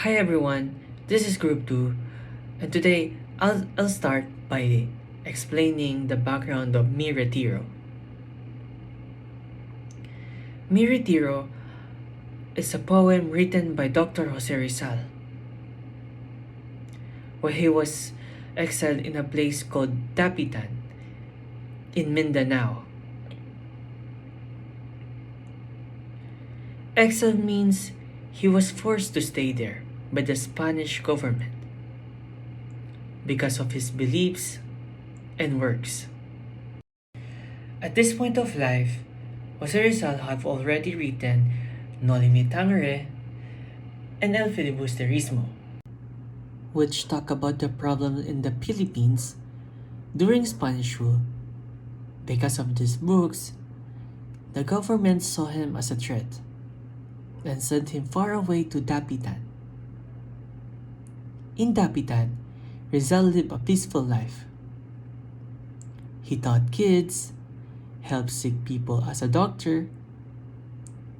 Hi everyone, this is Group 2, and today I'll start by explaining the background of Mi Retiro. Mi Retiro is a poem written by Dr. Jose Rizal, where he was exiled in a place called Dapitan in Mindanao. Exile means he was forced to stay there by the Spanish government because of his beliefs and works. At this point of life, Jose Rizal have already written No Limitangere and El Filibusterismo, which talk about the problem in the Philippines during Spanish rule. Because of these books, the government saw him as a threat and sent him far away to Dapitan. In Dapitan, Rizal lived a peaceful life. He taught kids, helped sick people as a doctor,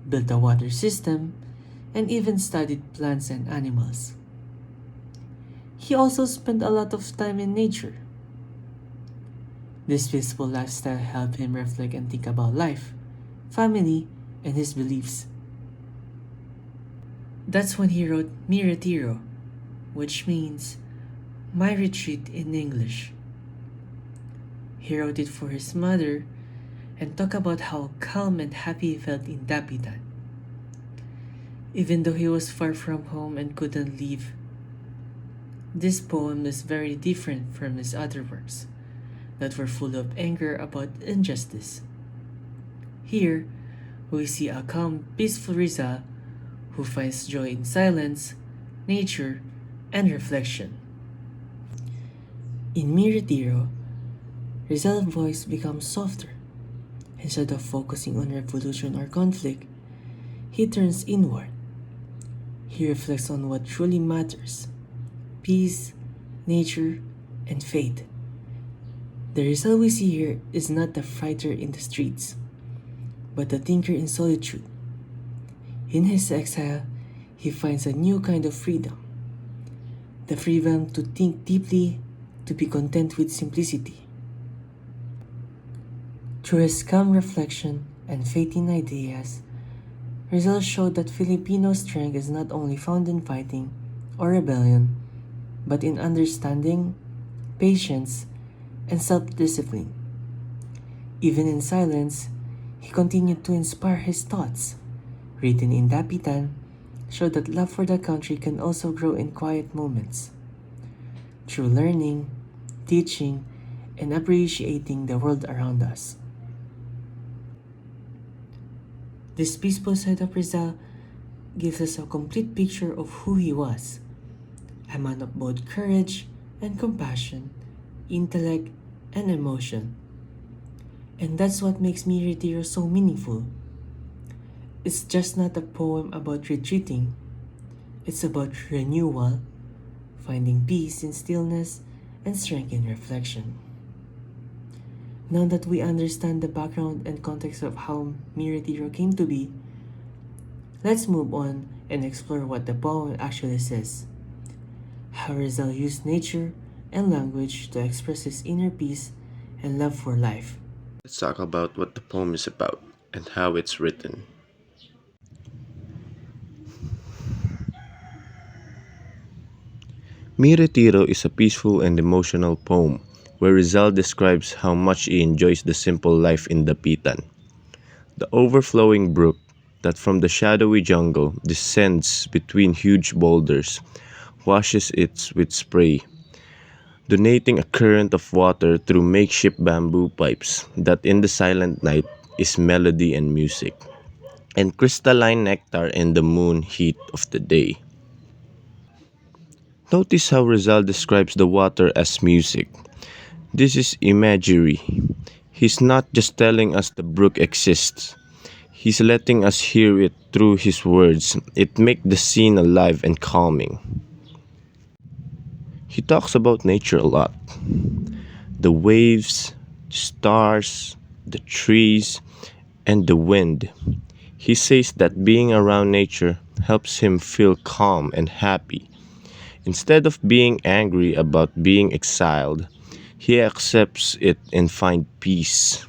built a water system, and even studied plants and animals. He also spent a lot of time in nature. This peaceful lifestyle helped him reflect and think about life, family, and his beliefs. That's when he wrote Mi Retiro, which means my retreat in English. He wrote it for his mother and talked about how calm and happy he felt in Dapitan. Even though he was far from home and couldn't leave, this poem is very different from his other works that were full of anger about injustice. Here, we see a calm, peaceful Rizal who finds joy in silence, nature, and reflection. In Mi Retiro, Rizal's voice becomes softer. Instead of focusing on revolution or conflict, he turns inward. He reflects on what truly matters: peace, nature, and faith. The Rizal we see here is not the fighter in the streets, but the thinker in solitude. In his exile, he finds a new kind of freedom: the freedom to think deeply, to be content with simplicity. Through his calm reflection and faith in ideas, Rizal showed that Filipino strength is not only found in fighting or rebellion, but in understanding, patience, and self-discipline. Even in silence, he continued to inspire his thoughts. Written in Dapitan, showed that love for the country can also grow in quiet moments. Through learning, teaching, and appreciating the world around us. This peaceful side of Rizal gives us a complete picture of who he was: a man of both courage and compassion, intellect and emotion. And that's what makes Mi Retiro so meaningful. It's just not a poem about retreating, it's about renewal, finding peace in stillness and strength in reflection. Now that we understand the background and context of how Mi Retiro came to be, let's move on and explore what the poem actually says. How Rizal used nature and language to express his inner peace and love for life. Let's talk about what the poem is about and how it's written. Mi Retiro is a peaceful and emotional poem where Rizal describes how much he enjoys the simple life in the Pitan. The overflowing brook that from the shadowy jungle descends between huge boulders washes it with spray, donating a current of water through makeshift bamboo pipes that in the silent night is melody and music, and crystalline nectar in the moon heat of the day. Notice how Rizal describes the water as music. This is imagery. He's not just telling us the brook exists. He's letting us hear it through his words. It makes the scene alive and calming. He talks about nature a lot. The waves, the stars, the trees, and the wind. He says that being around nature helps him feel calm and happy. Instead of being angry about being exiled, he accepts it and finds peace.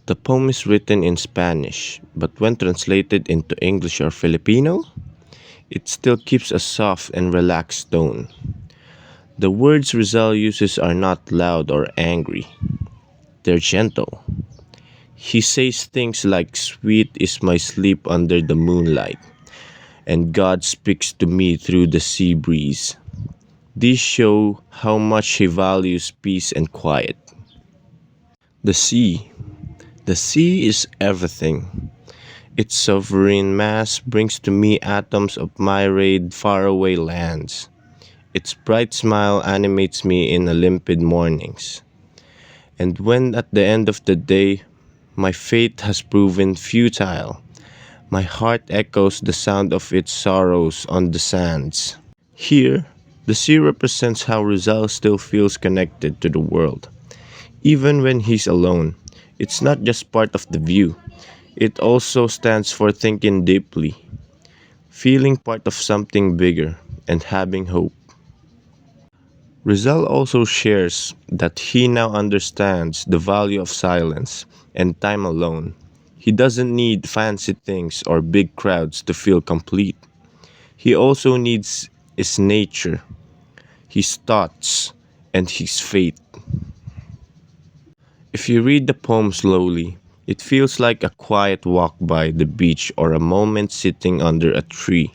The poem is written in Spanish, but when translated into English or Filipino, it still keeps a soft and relaxed tone. The words Rizal uses are not loud or angry, they're gentle. He says things like, "Sweet is my sleep under the moonlight," and "God speaks to me through the sea breeze." These show how much he values peace and quiet. The sea. The sea is everything. Its sovereign mass brings to me atoms of myriad faraway lands. Its bright smile animates me in limpid mornings. And when at the end of the day my faith has proven futile, my heart echoes the sound of its sorrows on the sands. Here, the sea represents how Rizal still feels connected to the world. Even when he's alone, it's not just part of the view, it also stands for thinking deeply, feeling part of something bigger, and having hope. Rizal also shares that he now understands the value of silence and time alone. He doesn't need fancy things or big crowds to feel complete. He also needs his nature, his thoughts, and his faith. If you read the poem slowly, it feels like a quiet walk by the beach or a moment sitting under a tree.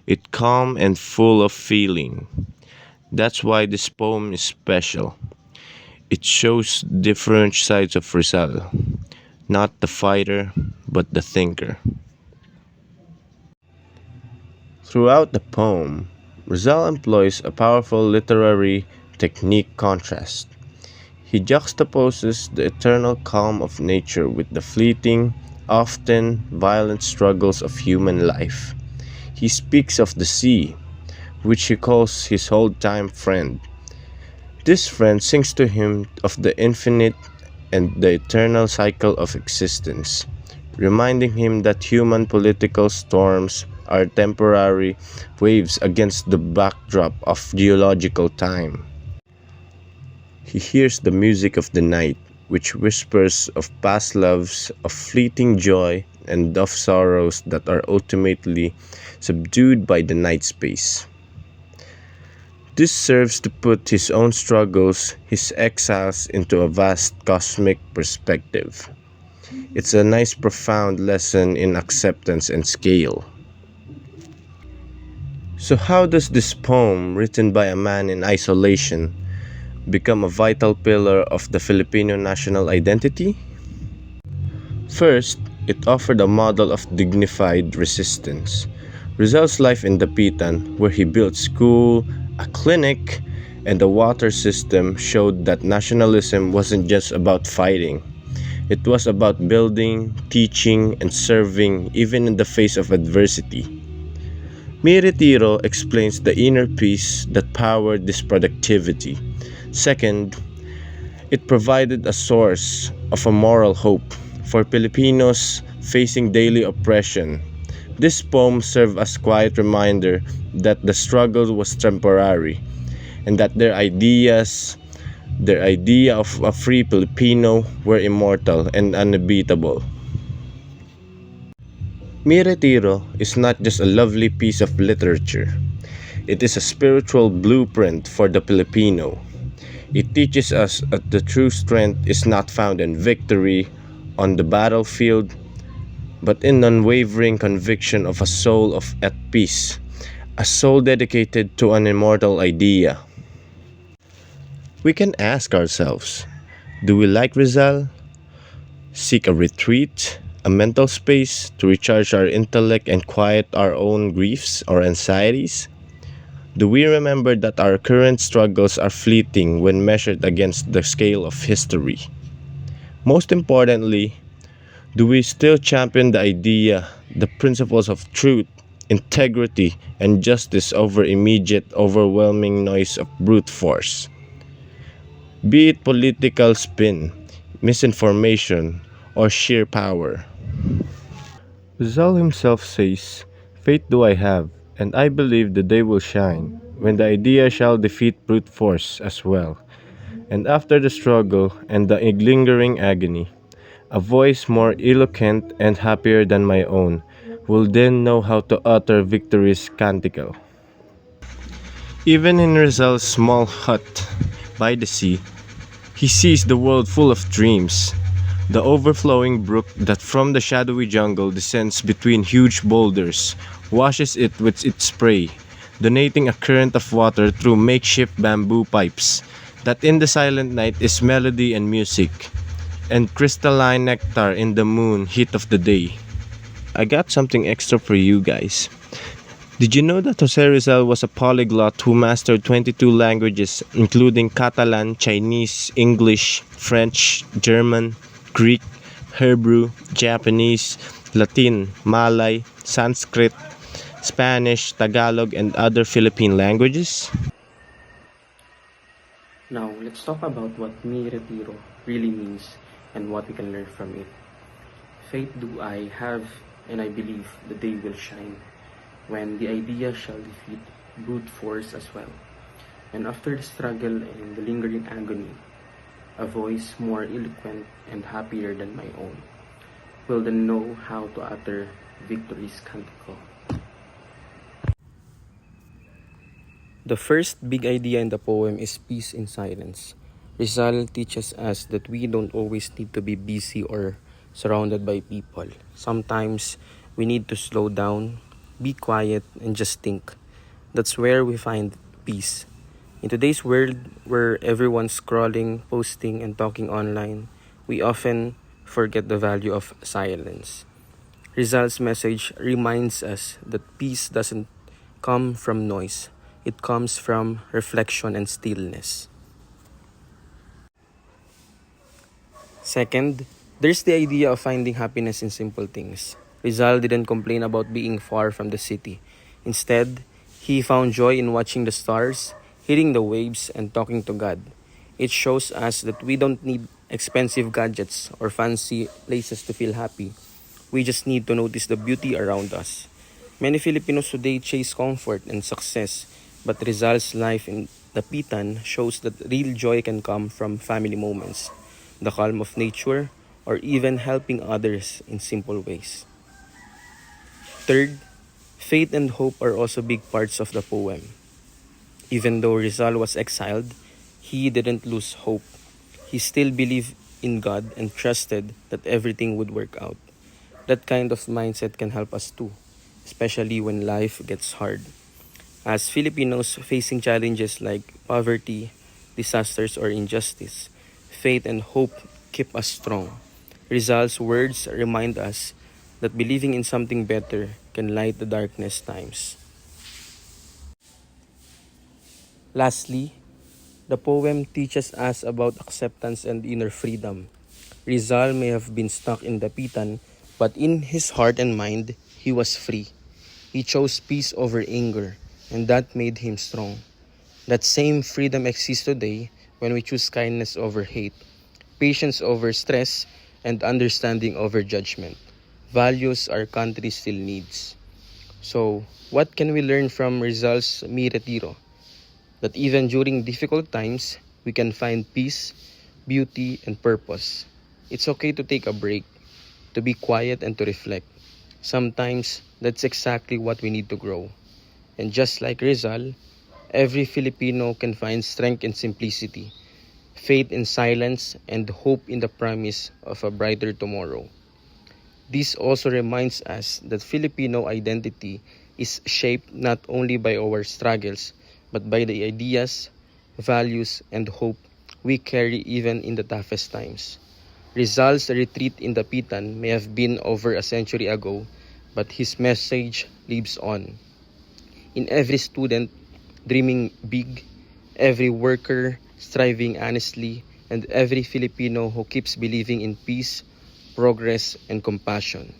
It's calm and full of feeling. That's why this poem is special. It shows different sides of Rizal, not the fighter, but the thinker. Throughout the poem, Rizal employs a powerful literary technique contrast. He juxtaposes the eternal calm of nature with the fleeting, often violent struggles of human life. He speaks of the sea, which he calls his old-time friend. This friend sings to him of the infinite and the eternal cycle of existence, reminding him that human political storms are temporary waves against the backdrop of geological time. He hears the music of the night, which whispers of past loves, of fleeting joy, and of sorrows that are ultimately subdued by the night space. This serves to put his own struggles, his exiles, into a vast cosmic perspective. It's a nice, profound lesson in acceptance and scale. So, how does this poem, written by a man in isolation, become a vital pillar of the Filipino national identity? First, it offered a model of dignified resistance. Rizal's life in Dapitan, where he built school, a clinic, and a water system, showed that nationalism wasn't just about fighting. It was about building, teaching, and serving even in the face of adversity. Mi Retiro explains the inner peace that powered this productivity. Second, it provided a source of a moral hope for Filipinos facing daily oppression. This poem served as a quiet reminder that the struggle was temporary and that their idea of a free Filipino were immortal and unbeatable. Mi Retiro is not just a lovely piece of literature. It is a spiritual blueprint for the Filipino. It teaches us that the true strength is not found in victory on the battlefield, but in unwavering conviction of a soul at peace, a soul dedicated to an immortal idea. We can ask ourselves, do we like Rizal? Seek a retreat, a mental space to recharge our intellect and quiet our own griefs or anxieties? Do we remember that our current struggles are fleeting when measured against the scale of history? Most importantly, do we still champion the idea, the principles of truth, integrity, and justice over immediate, overwhelming noise of brute force? Be it political spin, misinformation, or sheer power. Rizal himself says, "Faith do I have, and I believe the day will shine, when the idea shall defeat brute force as well. And after the struggle and the lingering agony, a voice more eloquent and happier than my own will then know how to utter victory's canticle." Even in Rizal's small hut by the sea, he sees the world full of dreams. The overflowing brook that from the shadowy jungle descends between huge boulders washes it with its spray, donating a current of water through makeshift bamboo pipes that in the silent night is melody and music, and crystalline nectar in the moon heat of the day. I got something extra for you guys. Did you know that Jose Rizal was a polyglot who mastered 22 languages, including Catalan, Chinese, English, French, German, Greek, Hebrew, Japanese, Latin, Malay, Sanskrit, Spanish, Tagalog, and other Philippine languages? Now, let's talk about what mi retiro really means and what we can learn from it. Faith do I have, and I believe the day will shine, when the idea shall defeat brute force as well. And after the struggle and the lingering agony, a voice more eloquent and happier than my own will then know how to utter victory's canticle. The first big idea in the poem is peace in silence. Rizal teaches us that we don't always need to be busy or surrounded by people. Sometimes we need to slow down, be quiet, and just think. That's where we find peace. In today's world where everyone's scrolling, posting, and talking online, we often forget the value of silence. Rizal's message reminds us that peace doesn't come from noise, it comes from reflection and stillness. Second, there's the idea of finding happiness in simple things. Rizal didn't complain about being far from the city. Instead, he found joy in watching the stars, hearing the waves, and talking to God. It shows us that we don't need expensive gadgets or fancy places to feel happy. We just need to notice the beauty around us. Many Filipinos today chase comfort and success, but Rizal's life in Dapitan shows that real joy can come from family moments, the calm of nature, or even helping others in simple ways. Third, faith and hope are also big parts of the poem. Even though Rizal was exiled, he didn't lose hope. He still believed in God and trusted that everything would work out. That kind of mindset can help us too, especially when life gets hard. As Filipinos facing challenges like poverty, disasters, or injustice, faith and hope keep us strong. Rizal's words remind us that believing in something better can light the darkness times. Lastly, the poem teaches us about acceptance and inner freedom. Rizal may have been stuck in Dapitan, but in his heart and mind, he was free. He chose peace over anger, and that made him strong. That same freedom exists today when we choose kindness over hate, patience over stress, and understanding over judgment. Values our country still needs. So, what can we learn from Rizal's Mi Retiro? That even during difficult times, we can find peace, beauty, and purpose. It's okay to take a break, to be quiet, and to reflect. Sometimes, that's exactly what we need to grow. And just like Rizal, every Filipino can find strength in simplicity, faith in silence, and hope in the promise of a brighter tomorrow. This also reminds us that Filipino identity is shaped not only by our struggles, but by the ideas, values, and hope we carry even in the toughest times. Rizal's retreat in Dapitan may have been over a century ago, but his message lives on. In every student dreaming big, every worker striving honestly, and every Filipino who keeps believing in peace, progress, and compassion.